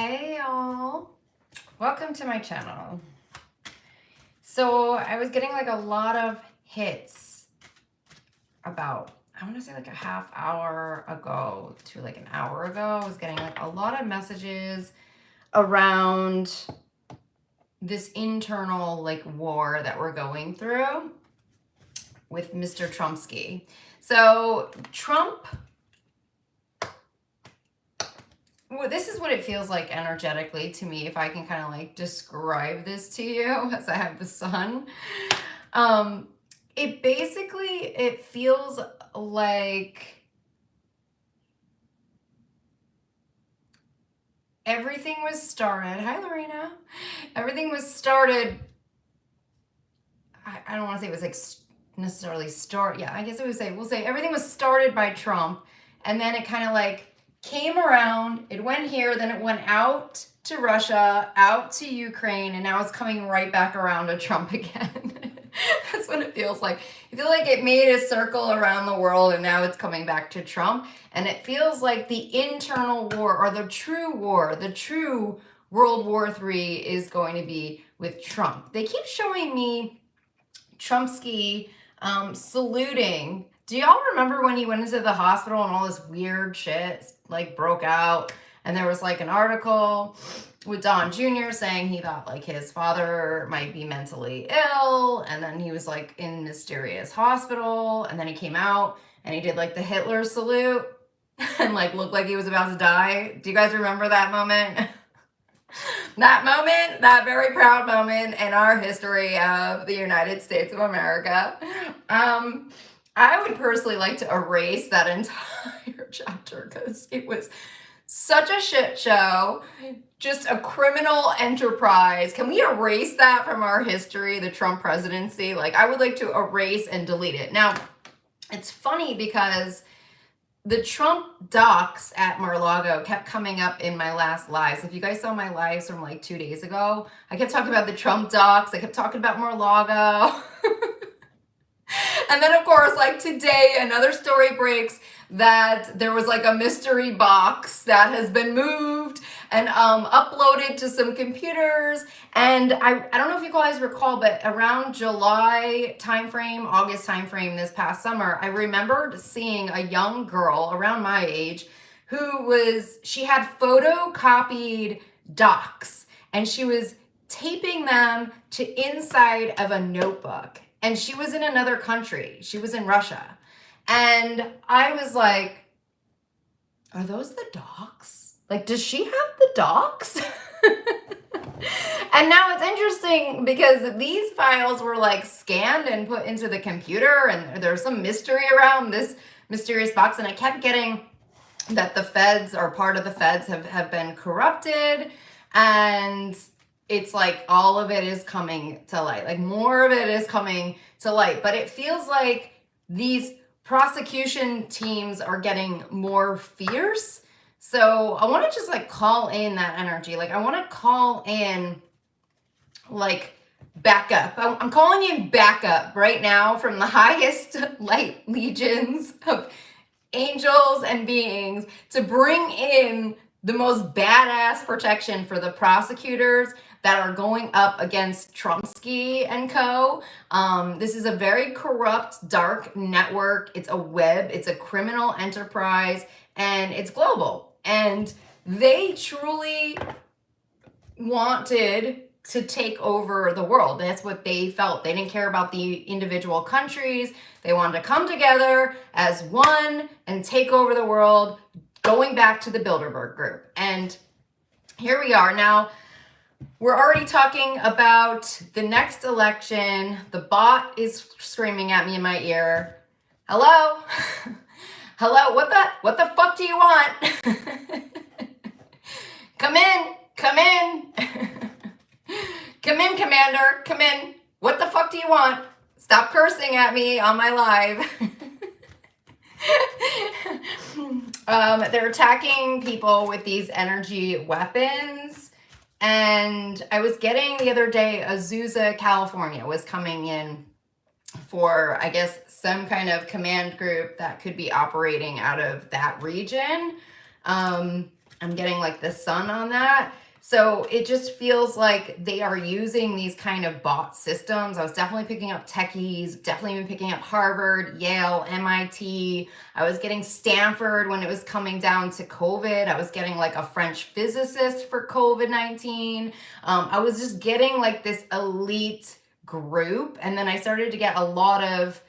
Hey y'all, welcome to my channel. So I was getting like a lot of hits about, I want to say like a half hour ago to like an hour ago. I was getting like a lot of messages around this internal like war that we're going through with Mr. Trumpsky. So Trump, well, this is what it feels like energetically to me, if I can kind of like describe this to you as I have the sun. It feels like everything was started. Hi, Lorena. Everything was started. I don't want to say it was like necessarily start. Yeah, I guess we'll say everything was started by Trump, and then it kind of like came around, it went here, then it went out to Russia, out to Ukraine, and now it's coming right back around to Trump again. That's what it feels like. I feel like it made a circle around the world and now it's coming back to Trump. And it feels like the internal war, or the true war, the true World War III is going to be with Trump. They keep showing me Trumpsky saluting. Do y'all remember when he went into the hospital and all this weird shit like broke out? And there was like an article with Don Jr. saying he thought like his father might be mentally ill. And then he was like in mysterious hospital. And then he came out and he did like the Hitler salute and like looked like he was about to die. Do you guys remember that moment? That very proud moment in our history of the United States of America. I would personally like to erase that entire chapter because it was such a shit show, just a criminal enterprise. Can we erase that from our history, the Trump presidency? Like, I would like to erase and delete it. Now, it's funny because the Trump docs at Mar-a-Lago kept coming up in my last lives. If you guys saw my lives from like 2 days ago, I kept talking about the Trump docs. I kept talking about Mar-a-Lago. And then, of course, like today, another story breaks that there was like a mystery box that has been moved and uploaded to some computers. And I don't know if you guys recall, but around July timeframe, August timeframe this past summer, I remembered seeing a young girl around my age she had photocopied docs and she was taping them to inside of a notebook. And she was in another country. She was in Russia. And I was like, are those the docs? Like, does she have the docs? And now it's interesting because these files were like scanned and put into the computer, and there's some mystery around this mysterious box. And I kept getting that the feds, or part of the feds, have been corrupted. And it's like all of it is coming to light. Like more of it is coming to light. But it feels like these prosecution teams are getting more fierce. So I want to just like call in that energy. Like I want to call in like backup. I'm calling in backup right now from the highest light legions of angels and beings to bring in the most badass protection for the prosecutors that are going up against Trumpsky and co. This is a very corrupt, dark network. It's a web, it's a criminal enterprise, and it's global. And they truly wanted to take over the world. That's what they felt. They didn't care about the individual countries. They wanted to come together as one and take over the world, going back to the Bilderberg Group. And here we are. Now, we're already talking about the next election. The bot is screaming at me in my ear. Hello? Hello? What the fuck do you want? Come in. Come in. Come in, Commander. Come in. What the fuck do you want? Stop cursing at me on my live. They're attacking people with these energy weapons. And I was getting the other day, Azusa, California was coming in for, I guess, some kind of command group that could be operating out of that region. I'm getting like the sun on that. So it just feels like they are using these kind of bot systems. I was definitely picking up techies, definitely been picking up Harvard, Yale, MIT. I was getting Stanford when it was coming down to COVID. I was getting like a French physicist for COVID-19. I was just getting like this elite group. And then I started to get a lot of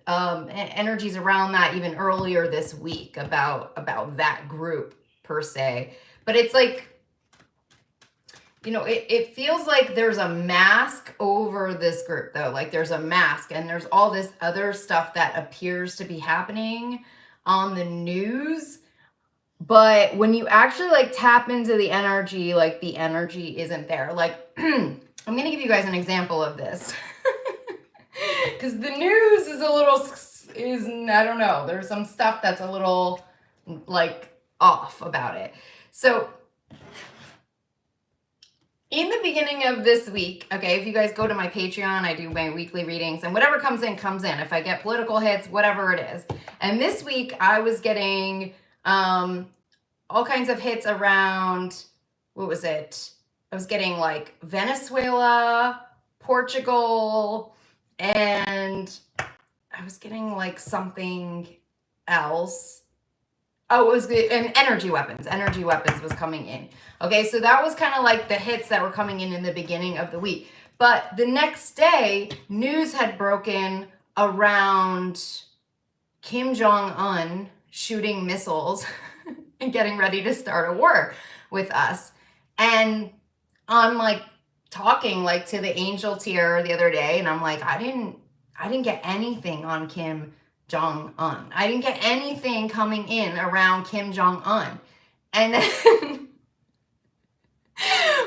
energies around that even earlier this week about that group per se. But it's like, you know, it feels like there's a mask over this group though. Like there's a mask and there's all this other stuff that appears to be happening on the news. But when you actually like tap into the energy, like the energy isn't there. Like I'm going to give you guys an example of this. Because the news is a little, I don't know, there's some stuff that's a little like off about it. So in the beginning of this week, okay, if you guys go to my Patreon, I do my weekly readings, and whatever comes in, comes in. If I get political hits, whatever it is. And this week I was getting all kinds of hits around, what was it? I was getting like Venezuela, Portugal, and I was getting like something else. Oh, it was good. And energy weapons. Energy weapons was coming in. Okay, so that was kind of like the hits that were coming in the beginning of the week. But the next day, news had broken around Kim Jong-un shooting missiles and getting ready to start a war with us. And I'm like talking like to the angel tier the other day, and I'm like, I didn't get anything on Kim Jong-un. I didn't get anything coming in around Kim Jong-un. And then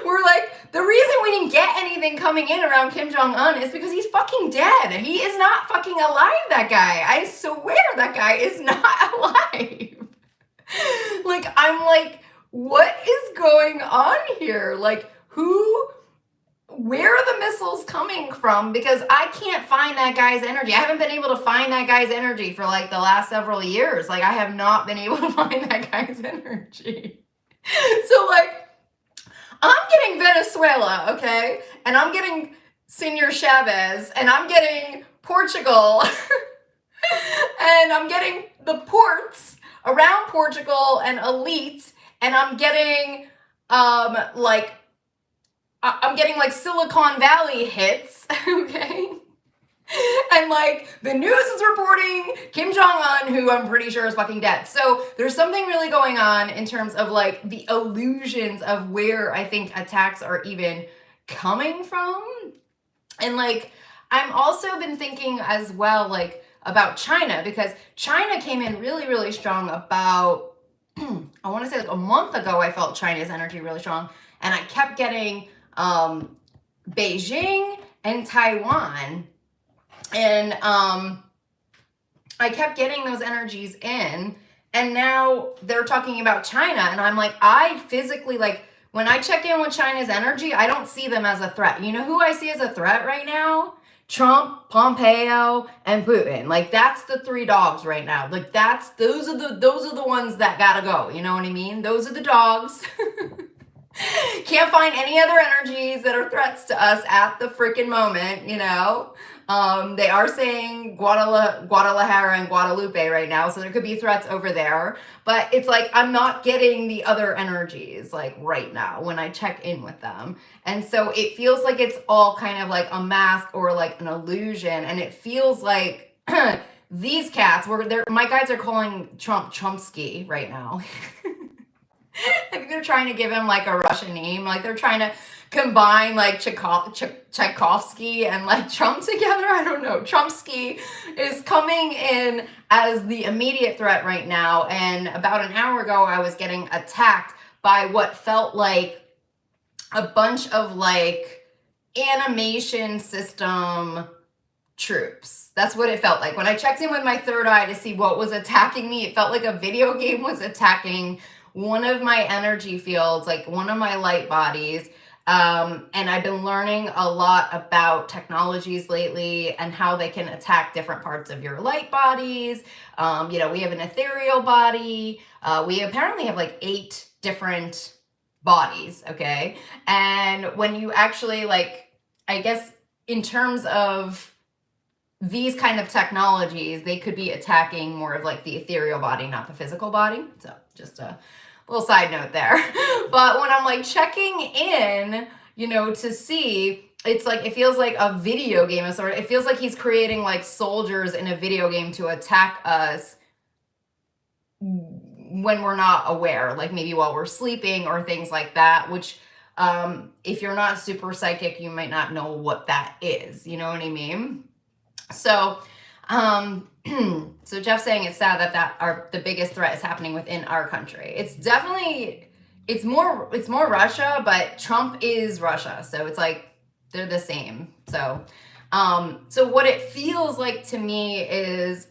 we're like, the reason we didn't get anything coming in around Kim Jong-un is because he's fucking dead. He is not fucking alive, that guy. I swear that guy is not alive. Like, I'm like, what is going on here? Like, where are the missiles coming from? Because I can't find that guy's energy. I haven't been able to find that guy's energy for like the last several years. Like I have not been able to find that guy's energy. So like, I'm getting Venezuela, okay? And I'm getting Senor Chavez, and I'm getting Portugal, and I'm getting the ports around Portugal and elite, and I'm getting like, I'm getting like Silicon Valley hits, okay? And like the news is reporting Kim Jong-un, who I'm pretty sure is fucking dead. So there's something really going on in terms of like the illusions of where I think attacks are even coming from. And like, I'm also been thinking as well, like about China, because China came in really, really strong about, I want to say like a month ago, I felt China's energy really strong. And I kept getting Beijing and Taiwan, and I kept getting those energies in, and now they're talking about China, and I'm like, I physically, like, when I check in with China's energy, I don't see them as a threat. You know who I see as a threat right now? Trump, Pompeo, and Putin. Like that's the three dogs right now. Like those are the ones that gotta go. You know what I mean? Those are the dogs. Can't find any other energies that are threats to us at the freaking moment, you know? They are saying Guadalajara and Guadalupe right now, so there could be threats over there. But it's like, I'm not getting the other energies, like, right now when I check in with them. And so it feels like it's all kind of like a mask or like an illusion. And it feels like these cats, my guides are calling Trump Trumpsky right now. I think they're trying to give him like a Russian name. Like they're trying to combine like Tchaikovsky and like Trump together. I don't know. Trumpsky is coming in as the immediate threat right now. And about an hour ago, I was getting attacked by what felt like a bunch of like animation system troops. That's what it felt like. When I checked in with my third eye to see what was attacking me, it felt like a video game was attacking one of my energy fields, like one of my light bodies. And I've been learning a lot about technologies lately and how they can attack different parts of your light bodies. You know, we have an ethereal body. We apparently have like 8 different bodies, okay? And when you actually, like, I guess in terms of these kind of technologies, they could be attacking more of like the ethereal body, not the physical body. So just a little side note there. But when I'm like checking in, to see, it's like, it feels like a video game of sort. It feels like he's creating like soldiers in a video game to attack us when we're not aware, like maybe while we're sleeping or things like that, which if you're not super psychic, you might not know what that is. You know what I mean? So, so Jeff's saying it's sad that the biggest threat is happening within our country. It's definitely, it's more Russia, but Trump is Russia. So it's like, they're the same. So, so what it feels like to me is,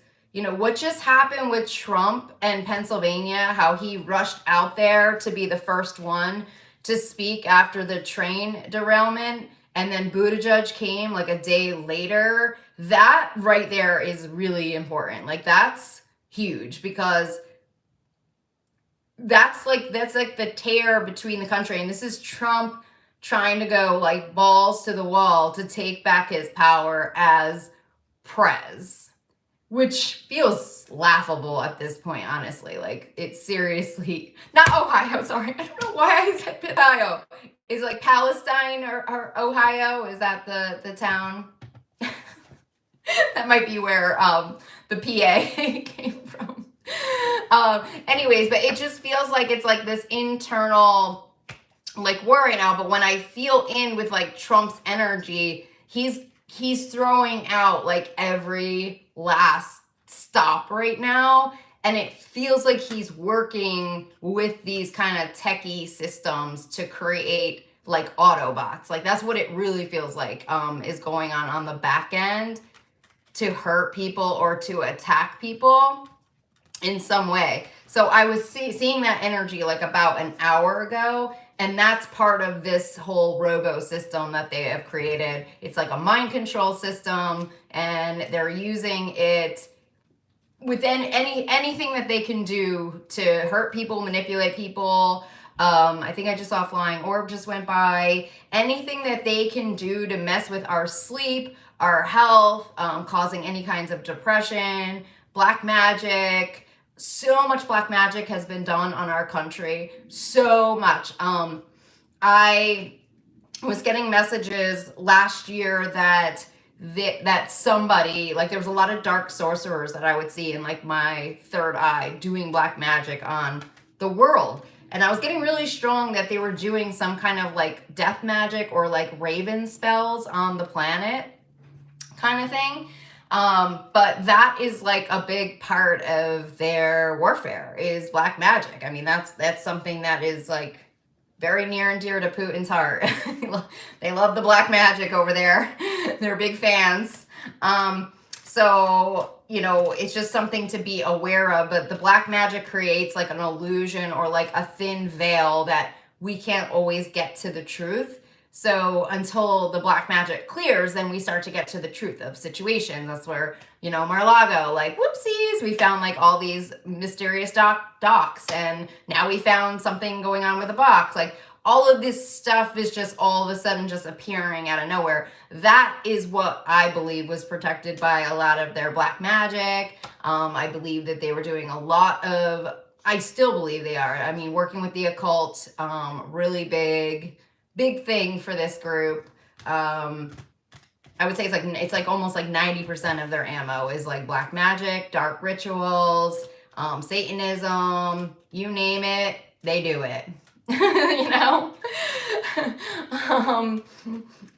what just happened with Trump and Pennsylvania, how he rushed out there to be the first one to speak after the train derailment, and then Buttigieg came like a day later. That right there is really important. Like, that's huge, because that's like the tear between the country. And this is Trump trying to go like balls to the wall to take back his power as prez, which feels laughable at this point, honestly. Like, it's seriously not Ohio. Sorry, I don't know why I said Ohio. Is like Palestine or Ohio? Is that the town? That might be where the PA came from. Anyways, but it just feels like it's like this internal like war right now. But when I feel in with like Trump's energy, he's throwing out like every last stop right now. And it feels like he's working with these kind of techie systems to create like Autobots. Like, that's what it really feels like is going on the back end to hurt people or to attack people in some way. So I was seeing that energy like about an hour ago. And that's part of this whole robo system that they have created. It's like a mind control system, and they're using it within anything that they can do to hurt people, manipulate people. I think I just saw a flying orb just went by. Anything that they can do to mess with our sleep, our health, causing any kinds of depression, black magic. So much black magic has been done on our country. So much. I was getting messages last year that somebody, like, there was a lot of dark sorcerers that I would see in like my third eye doing black magic on the world. And I was getting really strong that they were doing some kind of like death magic or like raven spells on the planet kind of thing. But that is like a big part of their warfare is black magic. I mean, that's something that is like very near and dear to Putin's heart. They love the black magic over there. They're big fans. So, it's just something to be aware of. But the black magic creates like an illusion or like a thin veil that we can't always get to the truth. So until the black magic clears, then we start to get to the truth of situations. That's where, Mar-a-Lago, like, whoopsies, we found like all these mysterious docks, and now we found something going on with a box. Like, all of this stuff is just all of a sudden just appearing out of nowhere. That is what I believe was protected by a lot of their black magic. I believe that they were doing a lot of, I still believe they are. I mean, working with the occult, really big thing for this group. I would say it's like almost like 90% of their ammo is like black magic, dark rituals, Satanism, you name it, they do it.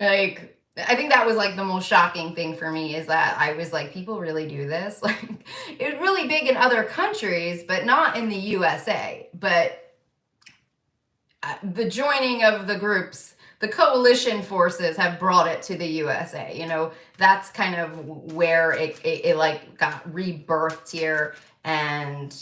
Like, I think that was like the most shocking thing for me, is that I was like, people really do this? Like, it's really big in other countries, but not in the USA. But the joining of the groups, the coalition forces have brought it to the USA. That's kind of where it like got rebirthed here, and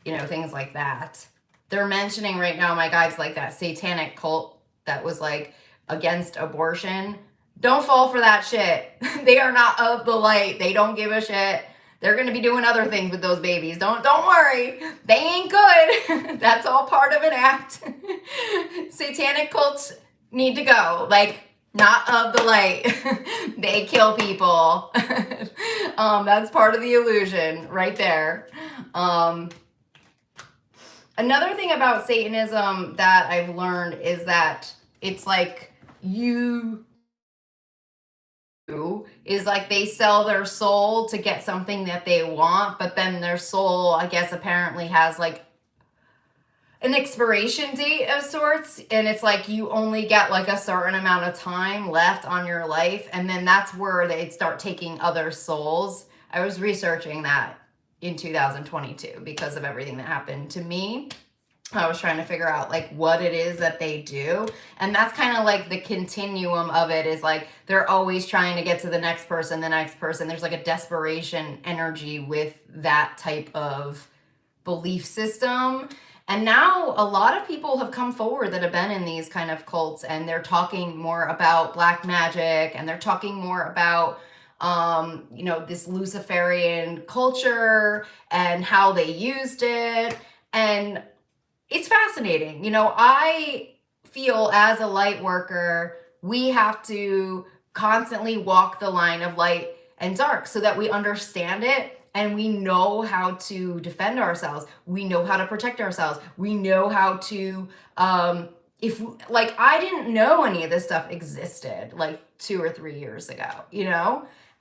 things like that. They're mentioning right now, my guys, like that satanic cult that was like against abortion. Don't fall for that shit. They are not of the light. They don't give a shit. They're going to be doing other things with those babies. Don't worry. They ain't good. That's all part of an act. Satanic cults need to go. Like, not of the light. They kill people. That's part of the illusion right there. Another thing about Satanism that I've learned is that it's like is like they sell their soul to get something that they want, but then their soul, I guess, apparently has like an expiration date of sorts, and it's like you only get like a certain amount of time left on your life, and then that's where they start taking other souls. I was researching that in 2022 because of everything that happened to me. I was trying to figure out like what it is that they do. And that's kind of like the continuum of it, is like they're always trying to get to the next person, the next person. There's like a desperation energy with that type of belief system. And now a lot of people have come forward that have been in these kind of cults, and they're talking more about black magic, and they're talking more about this Luciferian culture and how they used it. And it's fascinating. I feel as a light worker, we have to constantly walk the line of light and dark so that we understand it and we know how to defend ourselves. We know how to protect ourselves. We know how to, I didn't know any of this stuff existed like 2 or 3 years ago,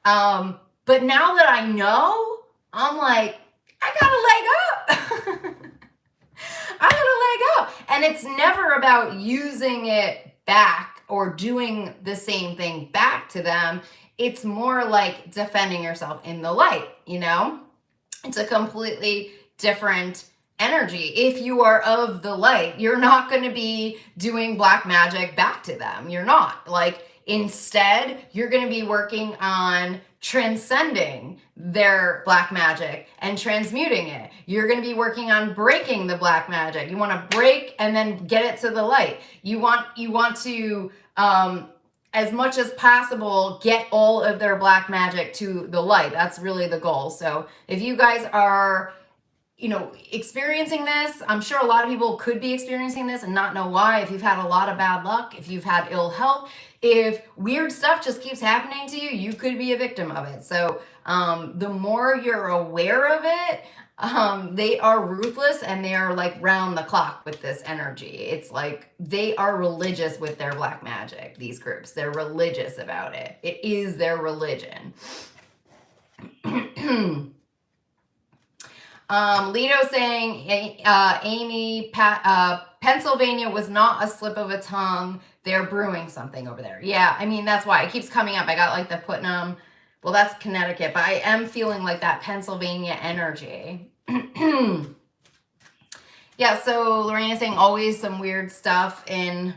but now that I know, I'm like, I got a leg up. I got a leg up. And it's never about using it back or doing the same thing back to them. It's more like defending yourself in the light, It's a completely different energy. If you are of the light, you're not going to be doing black magic back to them. You're not. Instead, you're going to be working on transcending their black magic and transmuting it. You're going to be working on breaking the black magic. You want to break and then get it to the light. You want to, as much as possible, get all of their black magic to the light. That's really the goal. So if you guys are experiencing this, I'm sure a lot of people could be experiencing this and not know why. If you've had a lot of bad luck, if you've had ill health, if weird stuff just keeps happening to you, you could be a victim of it. So the more you're aware of it, they are ruthless, and they are like round the clock with this energy. It's like they are religious with their black magic, these groups. They're religious about it. It is their religion. Lito saying, Amy, Pennsylvania was not a slip of a tongue. They're brewing something over there. Yeah, I mean, that's why it keeps coming up. I got like the Putnam. Well, that's Connecticut, but I am feeling like that Pennsylvania energy. Yeah, so Lorena's saying always some weird stuff in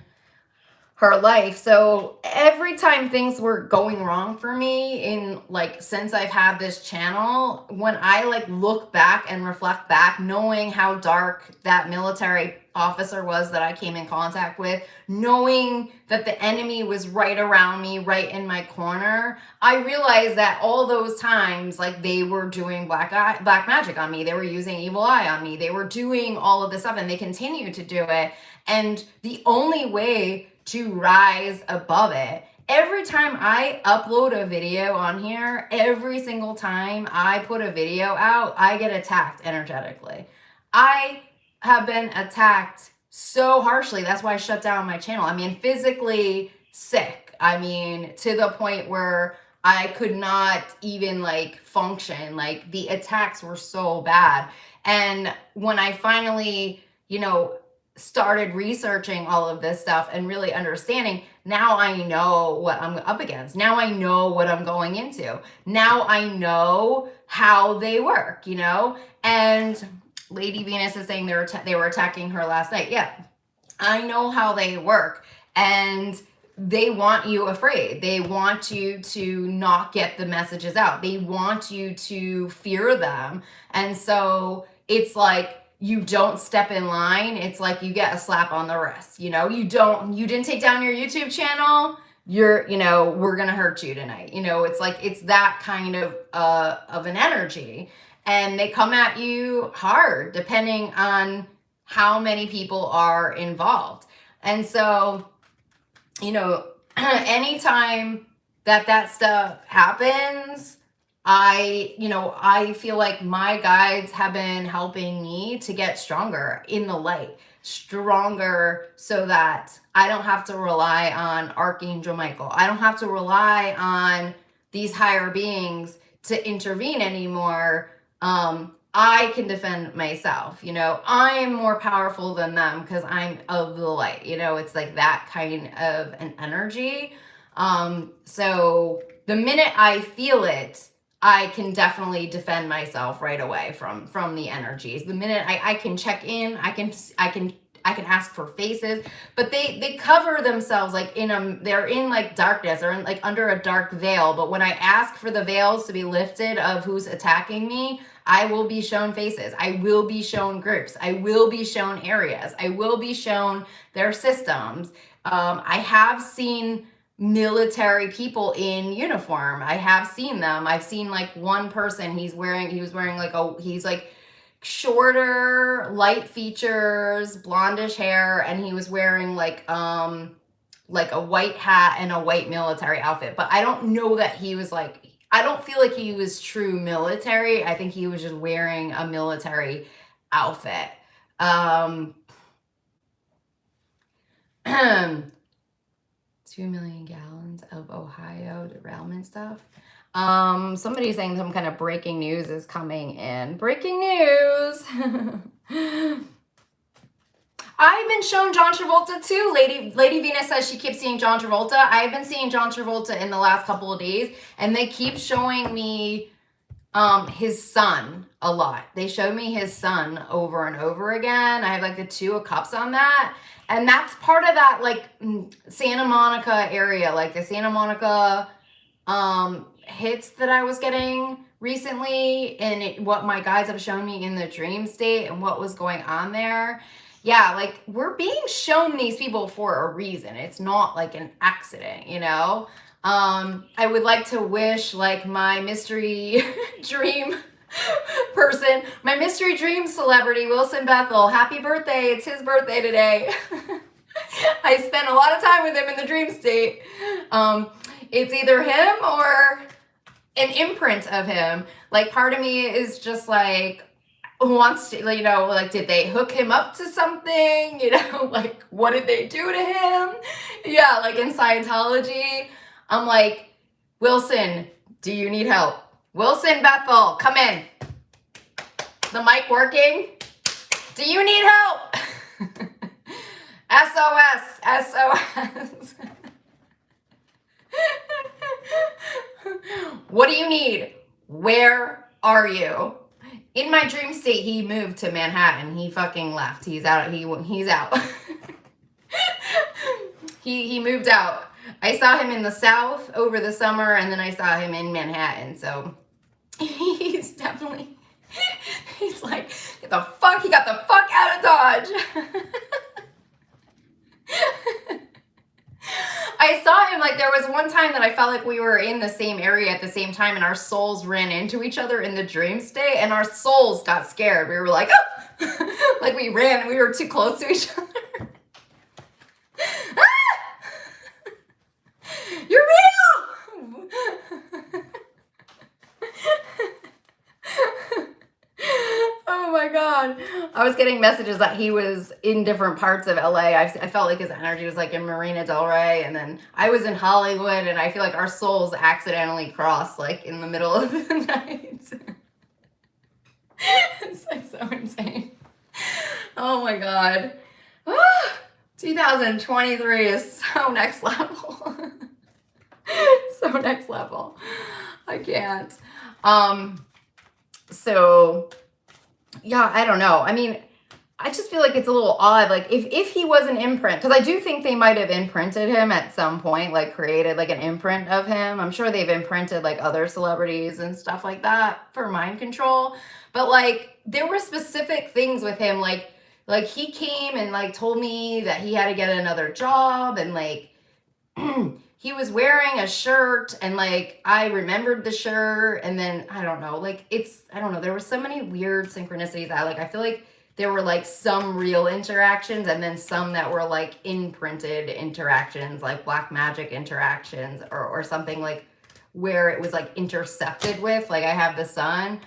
her life. So every time things were going wrong for me since I've had this channel, when I look back and reflect back, knowing how dark that military officer was that I came in contact with, knowing that the enemy was right around me, right in my corner, I realized that all those times, they were doing black magic on me. They were using evil eye on me. They were doing all of this stuff, and they continue to do it. And the only way to rise above it, every time I upload a video on here, every single time I put a video out, I get attacked energetically. I have been attacked so harshly. That's why I shut down my channel. I mean, physically sick. I mean, to the point where I could not even function. The attacks were so bad. And when I finally, started researching all of this stuff and really understanding, now I know what I'm up against. Now I know what I'm going into. Now I know how they work, And Lady Venus is saying they were attacking her last night. Yeah, I know how they work, and they want you afraid. They want you to not get the messages out. They want you to fear them. And so it's like, you don't step in line, it's like you get a slap on the wrist. You didn't take down your YouTube channel, we're gonna hurt you tonight. It's like, it's that kind of an energy. And they come at you hard depending on how many people are involved. And so, anytime that stuff happens, I feel like my guides have been helping me to get stronger in the light, stronger, so that I don't have to rely on Archangel Michael. I don't have to rely on these higher beings to intervene anymore. I can defend myself. I am more powerful than them because I'm of the light. It's like that kind of an energy. So the minute I feel it, I can definitely defend myself right away from the energies. The minute I can check in, I can ask for faces, but they cover themselves like they're in like darkness, or in like under a dark veil. But when I ask for the veils to be lifted of who's attacking me, I will be shown faces. I will be shown groups. I will be shown areas. I will be shown their systems. I have seen military people in uniform. I have seen them. I've seen like one person, he was wearing he's like shorter, light features, blondish hair, and he was wearing like a white hat and a white military outfit. But I don't know that he was like, I don't feel like he was true military. I think he was just wearing a military outfit. 2 million gallons of Ohio derailment stuff. Somebody's saying some kind of breaking news is coming in. Breaking news. I've been shown John Travolta too. Lady Venus says she keeps seeing John Travolta. I've been seeing John Travolta in the last couple of days, and they keep showing me his son a lot. They showed me his son over and over again. I have like the 2 of cups on that. And that's part of that like Santa Monica area, like the Santa Monica hits that I was getting recently, and what my guides have shown me in the dream state and what was going on there. Yeah, like we're being shown these people for a reason. It's not like an accident, I would like to wish like my mystery dream person, my mystery dream celebrity, Wilson Bethel, happy birthday. It's his birthday today. I spent a lot of time with him in the dream state. It's either him or an imprint of him. Like part of me is just like, wants to, like, did they hook him up to something? Like, what did they do to him? Yeah, like in Scientology, I'm like, Wilson, do you need help? Wilson Bethel, come in. The mic working? Do you need help? SOS, SOS. What do you need? Where are you? In my dream state, he moved to Manhattan. He fucking left. He's out. He's out. He moved out. I saw him in the South over the summer, and then I saw him in Manhattan. So he's definitely, he's like, he got the fuck out of Dodge. I saw him, like, there was one time that I felt like we were in the same area at the same time, and our souls ran into each other in the dream state, and our souls got scared. We were like, oh! Like we ran, we were too close to each other. You're real! Oh my God. I was getting messages that he was in different parts of LA. I felt like his energy was like in Marina Del Rey, and then I was in Hollywood, and I feel like our souls accidentally crossed like in the middle of the night. It's like so insane. Oh my God. 2023 is so next level. So next level. I can't. So yeah, I don't know. I mean, I just feel like it's a little odd. Like if he was an imprint, because I do think they might have imprinted him at some point, like created like an imprint of him. I'm sure they've imprinted like other celebrities and stuff like that for mind control. But like there were specific things with him, like he came and like told me that he had to get another job, and like he was wearing a shirt, and like I remembered the shirt, and then I don't know, like I don't know, there were so many weird synchronicities. I feel like there were like some real interactions and then some that were like imprinted interactions, like black magic interactions, or something, like where it was like intercepted with, like I have the sun.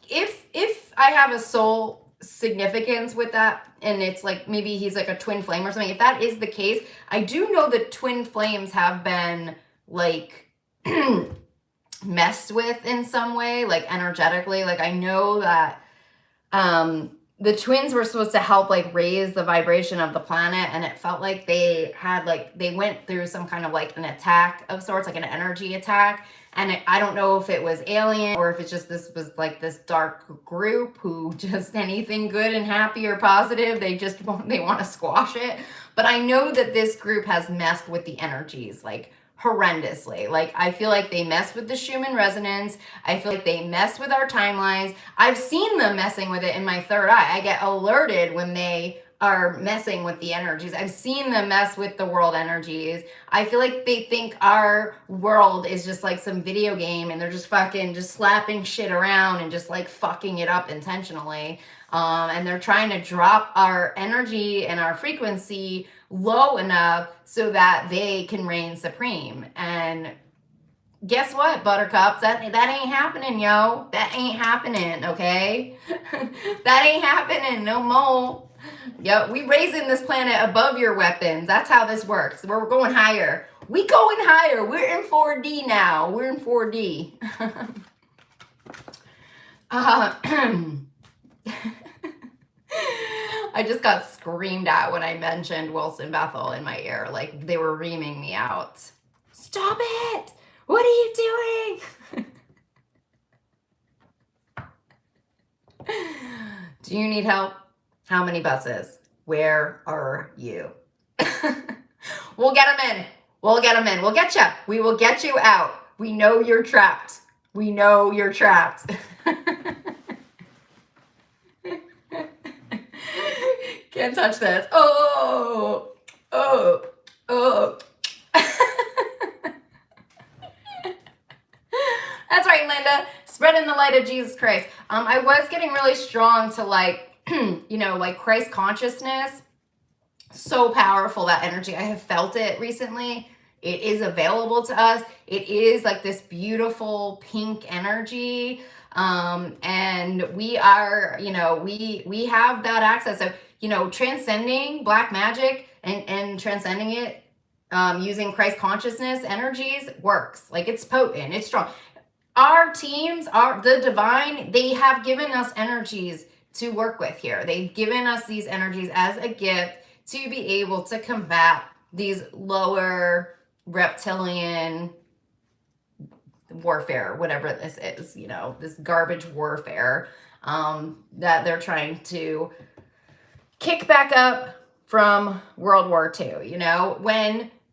If I have a soul significance with that, and it's like maybe he's like a twin flame or something, if that is the case, I do know that twin flames have been like messed with in some way, like energetically. Like I know that the twins were supposed to help like raise the vibration of the planet, and it felt like they went through some kind of like an attack of sorts, like an energy attack. And I don't know if it was alien or if it's just this was like this dark group who just anything good and happy or positive, they want to squash it. But I know that this group has messed with the energies like horrendously. Like I feel like they mess with the Schumann resonance. I feel like they mess with our timelines. I've seen them messing with it in my third eye. I get alerted when they are messing with the energies. I've seen them mess with the world energies. I feel like they think our world is just like some video game, and they're just fucking just slapping shit around and just like fucking it up intentionally. And they're trying to drop our energy and our frequency low enough so that they can reign supreme. And guess what, buttercups? That ain't happening, yo. That ain't happening, okay? That ain't happening no more. Yo, we raising this planet above your weapons. That's how this works. We're going higher. We going higher. We're in 4D now. We're in 4D. I just got screamed at when I mentioned Wilson Bethel in my ear. Like they were reaming me out. Stop it! What are you doing? Do you need help? How many buses? Where are you? We'll get them in. We'll get them in. We'll get you. We will get you out. We know you're trapped. We know you're trapped. Can't touch this. Oh, oh, oh. That's right, Linda. Spreading the light of Jesus Christ. I was getting really strong to like, like Christ consciousness. So powerful, that energy. I have felt it recently. It is available to us. It is like this beautiful pink energy. And we are, we have that access. So, transcending black magic and transcending it using Christ consciousness energies works. Like it's potent, it's strong. Our teams, the divine, they have given us energies to work with here. They've given us these energies as a gift to be able to combat these lower reptilian warfare, whatever this is, this garbage warfare that they're trying to kick back up from World War II.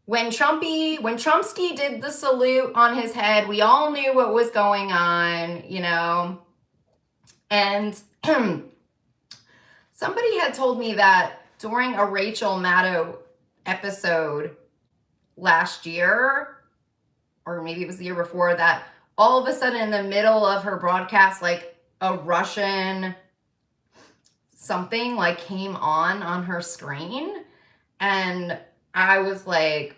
When Chomsky did the salute on his head, we all knew what was going on, and somebody had told me that during a Rachel Maddow episode last year, or maybe it was the year before, that all of a sudden in the middle of her broadcast, like a Russian something like came on her screen, and I was like,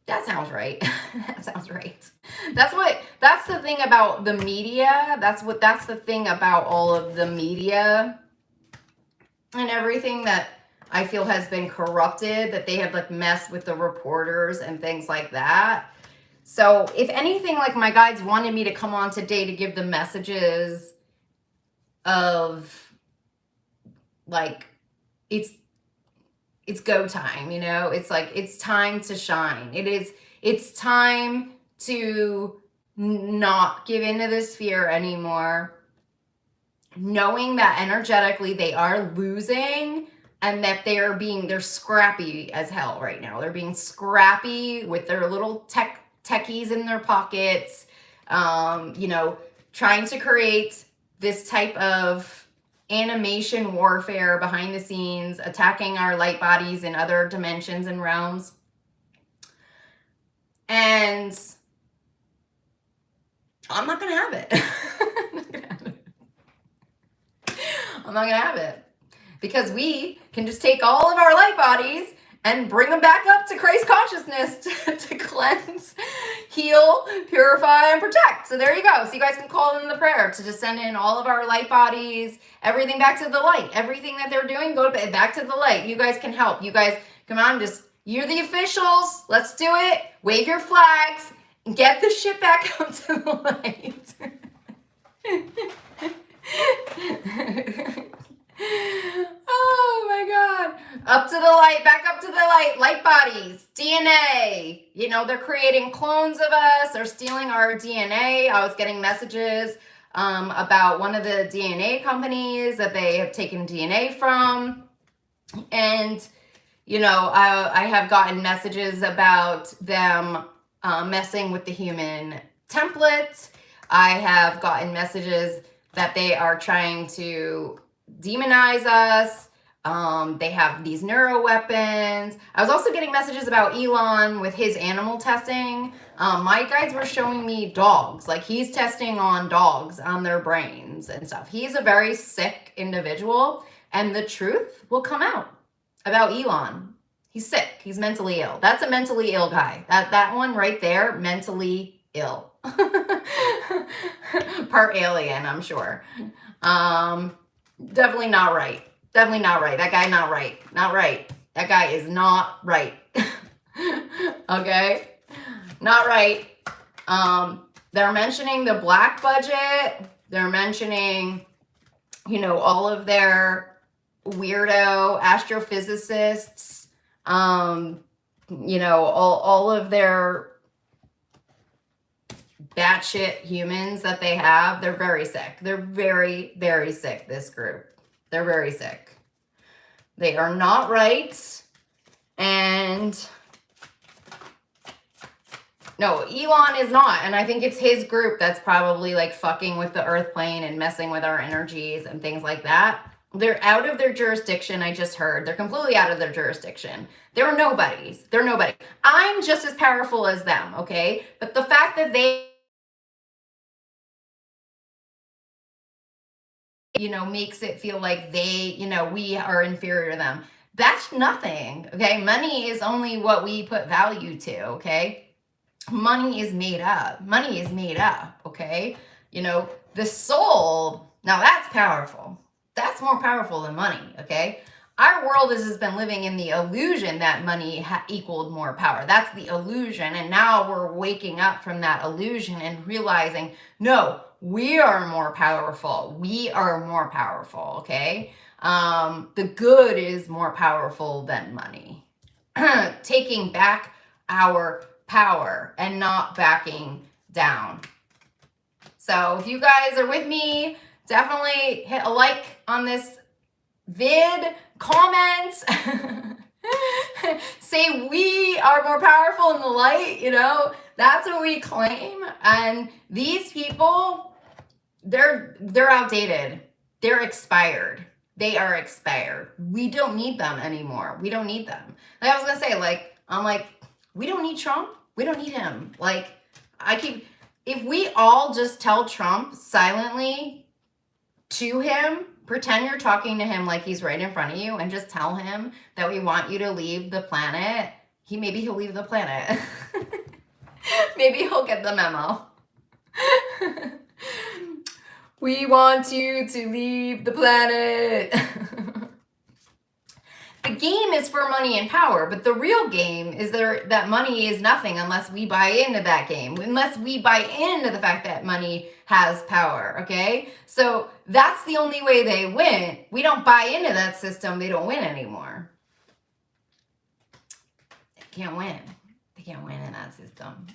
that sounds right. That sounds right. That's the thing about the media. That's the thing about all of the media and everything that I feel has been corrupted, that they have like messed with the reporters and things like that. So if anything, like my guides wanted me to come on today to give the messages of like, it's go time, it's like, it's time to shine. It's time to not give into this fear anymore, knowing that energetically they are losing and that they're scrappy as hell right now. They're being scrappy with their little techies in their pockets, trying to create this type of animation warfare behind the scenes, attacking our light bodies in other dimensions and realms. And I'm not going to have it. I'm not going to have it. Because we can just take all of our light bodies and bring them back up to Christ consciousness to cleanse, heal, purify, and protect. So there you go. So you guys can call in the prayer to just send in all of our light bodies, everything back to the light. Everything that they're doing, go back to the light. You guys can help. You guys, come on, you're the officials. Let's do it. Wave your flags and get the shit back up to the light. Oh my God. Up to the light, back up to the light bodies, DNA. You know, they're creating clones of us. They're stealing our DNA. I was getting messages about one of the DNA companies that they have taken DNA from. And, you know, I have gotten messages about them messing with the human template. I have gotten messages that they are trying to demonize us. They have these neuro weapons. I was also getting messages about Elon with his animal testing. My guides were showing me dogs. Like, he's testing on dogs, on their brains and stuff. He's a very sick individual, and the truth will come out about Elon. He's sick. He's mentally ill. That's a mentally ill guy. That one right there, mentally ill. Part alien, I'm sure. Definitely not right. Definitely not right. That guy not right. Not right. That guy is not right. Okay? Not right. They're mentioning the black budget. They're mentioning, you know, all of their weirdo astrophysicists. You know, all of their batshit humans that they have. They're very sick. They're very, very sick, this group. They're very sick. They are not right. And no, Elon is not. And I think it's his group that's probably like fucking with the earth plane and messing with our energies and things like that. They're out of their jurisdiction, I just heard. They're completely out of their jurisdiction. They're nobodies. They're nobody. I'm just as powerful as them, okay? But the fact that they, you know, makes it feel like they, you know, we are inferior to them. That's nothing, okay? Money is only what we put value to, okay? Money is made up. Money is made up, okay? You know, the soul, now that's powerful. That's more powerful than money, okay? Our world has been living in the illusion that money equaled more power. That's the illusion. And now we're waking up from that illusion and realizing, no, we are more powerful. We are more powerful, okay? The good is more powerful than money. Taking back our power and not backing down. So if you guys are with me, definitely hit a like on this vid, comment, say we are more powerful in the light, you know, that's what we claim. And these people, they're outdated. They're expired. They are expired. We don't need them anymore. We don't need them. Like I was gonna say, like, I'm like, we don't need Trump. We don't need him. Like, if we all just tell Trump silently to him, pretend you're talking to him like he's right in front of you, and just tell him that we want you to leave the planet, maybe he'll leave the planet. Maybe he'll get the memo. We want you to leave the planet. The game is for money and power, but the real game is that money is nothing unless we buy into that game, unless we buy into the fact that money has power, okay? So that's the only way they win. We don't buy into that system, they don't win anymore. They can't win. They can't win in that system.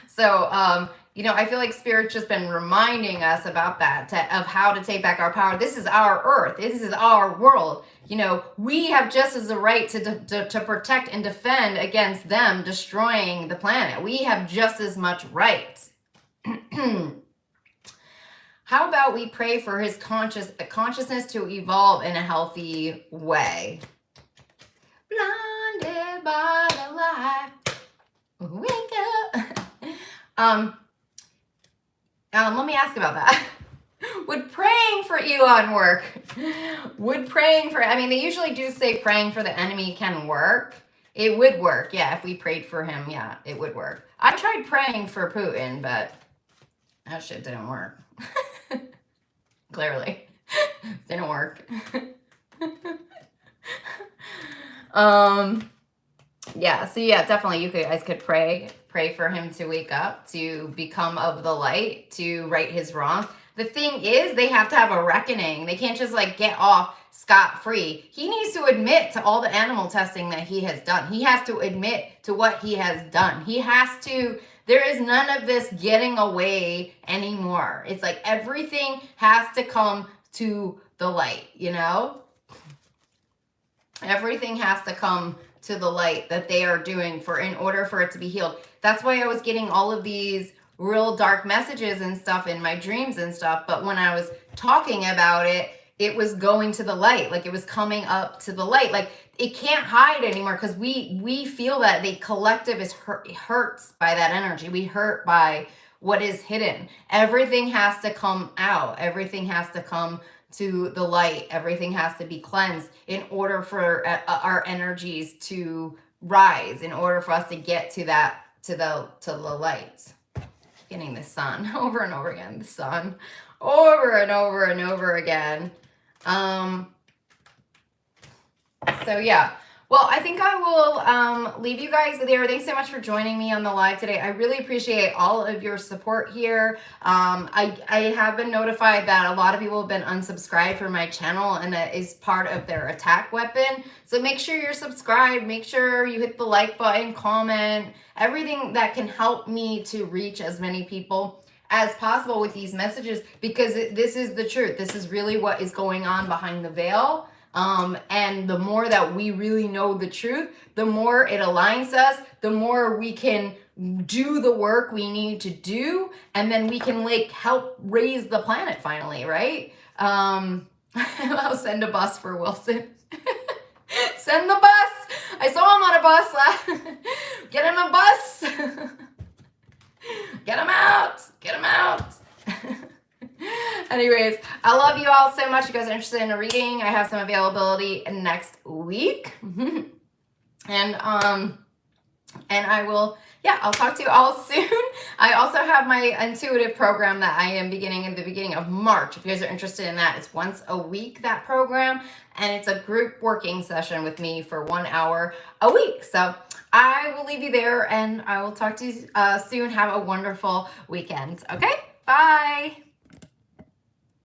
So, you know, I feel like Spirit's just been reminding us about that, of how to take back our power. This is our earth. This is our world. You know, we have just as a right to protect and defend against them destroying the planet. We have just as much right. How about we pray for his consciousness to evolve in a healthy way? Blonde by the light. Wake up. Let me ask about that. Would praying for Elon work? Would praying for, I mean, they usually do say praying for the enemy can work. It would work, yeah, if we prayed for him, yeah, it would work. I tried praying for Putin, but that shit didn't work. Clearly. Didn't work. Yeah, so yeah, definitely you guys could pray for him to wake up, to become of the light, to right his wrong. The thing is, they have to have a reckoning. They can't just like get off scot-free. He needs to admit to all the animal testing that he has done. He has to admit to what he has done. He has to, there is none of this getting away anymore. It's like everything has to come to the light, you know? Everything has to come to the light that they are doing in order for it to be healed. That's why I was getting all of these real dark messages and stuff in my dreams and stuff. But when I was talking about it, it was going to the light. Like it was coming up to the light. Like it can't hide anymore because we feel that the collective is hurts by that energy. We hurt by what is hidden. Everything has to come out. Everything has to come to the light. Everything has to be cleansed in order for our energies to rise, in order for us to get to that, to the light. Getting the sun over and over again, the sun over and over and over again. So yeah, well, I think I will leave you guys there. Thanks so much for joining me on the live today. I really appreciate all of your support here. I have been notified that a lot of people have been unsubscribed from my channel, and that is part of their attack weapon. So make sure you're subscribed. Make sure you hit the like button, comment, everything that can help me to reach as many people as possible with these messages, because this is the truth. This is really what is going on behind the veil. And the more that we really know the truth, the more it aligns us, the more we can do the work we need to do, and then we can like help raise the planet finally, right? I'll send a bus for Wilson. Send the bus. I saw him on a bus. Get him a bus. Get him out. Get him out. Anyways, I love you all so much. You guys are interested in a reading, I have some availability next week. And I will, yeah, I'll talk to you all soon. I also have my intuitive program that I am beginning in the beginning of March. If you guys are interested in that, it's once a week, that program. And it's a group working session with me for 1 hour a week. So I will leave you there, and I will talk to you soon. Have a wonderful weekend. Okay, bye.